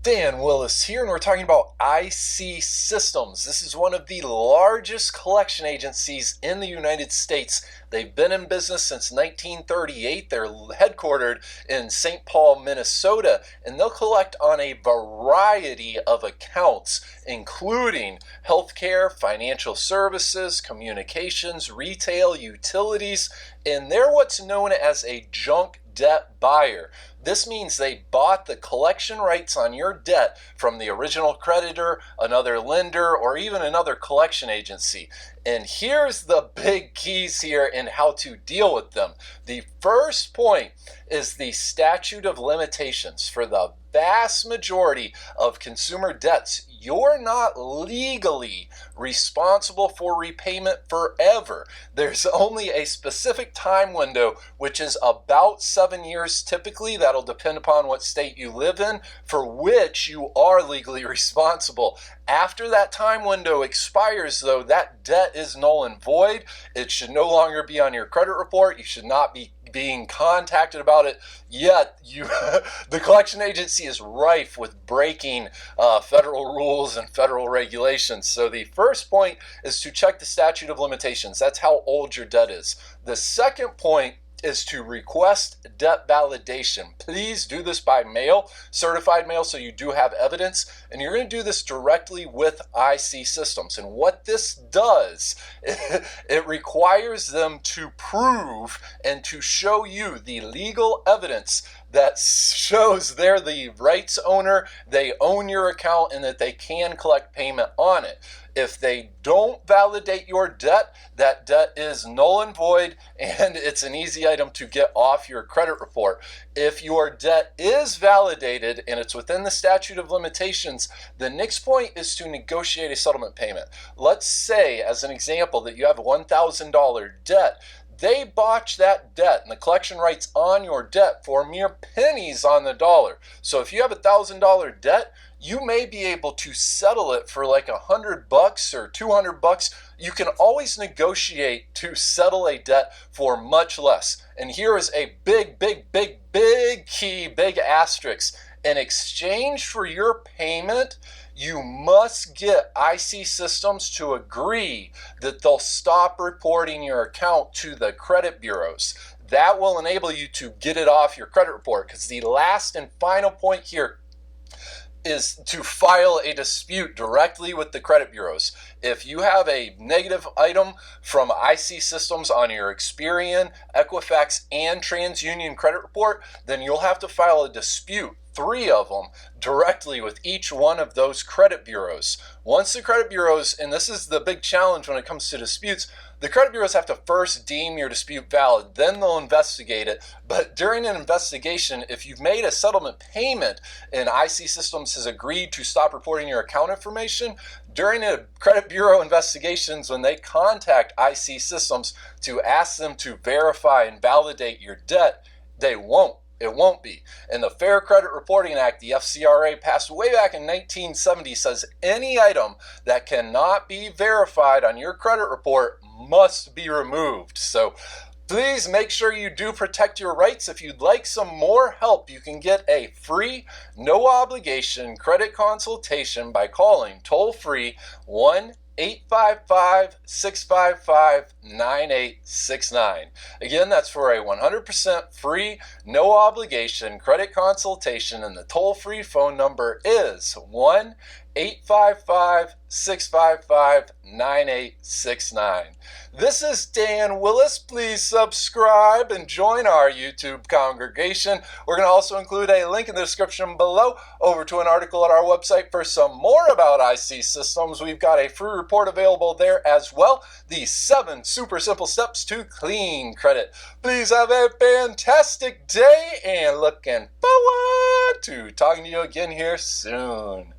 Dan Willis here, and we're talking about IC Systems. This is one of the largest collection agencies in the United States. They've been in business since 1938. They're headquartered in St. Paul, Minnesota, and they'll collect on a variety of accounts, including healthcare, financial services, communications, retail, utilities, and they're what's known as a junk debt buyer. This means they bought the collection rights on your debt from the original creditor, another lender, or even another collection agency. And here's the big keys here in how to deal with them. The first point is the statute of limitations. For the vast majority of consumer debts, you're not legally responsible for repayment forever. There's only a specific time window, which is about 7 years typically. That'll depend upon what state you live in, for which you are legally responsible. After that time window expires, though, that debt is null and void. It should no longer be on your credit report. You should not be being contacted about it, yet the collection agency is rife with breaking federal rules and federal regulations. So the first point is to check the statute of limitations. That's how old your debt is. The second point is to request debt validation. Please do this by mail, certified mail, so you do have evidence, and you're going to do this directly with IC Systems. And what this does, it requires them to prove and to show you the legal evidence that shows they're the rights owner, they own your account, and that they can collect payment on it. If they don't validate your debt, that debt is null and void, and it's an easy item to get off your credit report. If your debt is validated and it's within the statute of limitations, the next point is to negotiate a settlement payment. Let's say, as an example, that you have a $1,000 debt. They botch that debt and the collection rights on your debt for mere pennies on the dollar. So if you have a $1,000 debt, you may be able to settle it for like $100 or $200. You can always negotiate to settle a debt for much less. And here is a big key, big asterisk. In exchange for your payment, you must get IC Systems to agree that they'll stop reporting your account to the credit bureaus. That will enable you to get it off your credit report, because the last and final point here is to file a dispute directly with the credit bureaus. If you have a negative item from IC Systems on your Experian, Equifax, and TransUnion credit report, then you'll have to file a dispute, 3 of them, directly with each one of those credit bureaus. Once the credit bureaus, and this is the big challenge when it comes to disputes, the credit bureaus have to first deem your dispute valid, then they'll investigate it. But during an investigation, if you've made a settlement payment and IC Systems has agreed to stop reporting your account information, during a credit bureau investigations, when they contact IC Systems to ask them to verify and validate your debt, they won't. It won't be. And the Fair Credit Reporting Act, the FCRA, passed way back in 1970, says any item that cannot be verified on your credit report must be removed. So please make sure you do protect your rights. If you'd like some more help, you can get a free, no obligation credit consultation by calling toll-free 1-855-655-9869. Again, that's for a 100% free, no obligation credit consultation, and the toll-free phone number is 1-855-655-9869. This is Dan Willis. Please subscribe and join our YouTube congregation. We're going to also include a link in the description below over to an article at our website for some more about IC Systems. We've got a free report available there as well. The 7 super simple steps to clean credit. Please have a fantastic day, and looking forward to talking to you again here soon.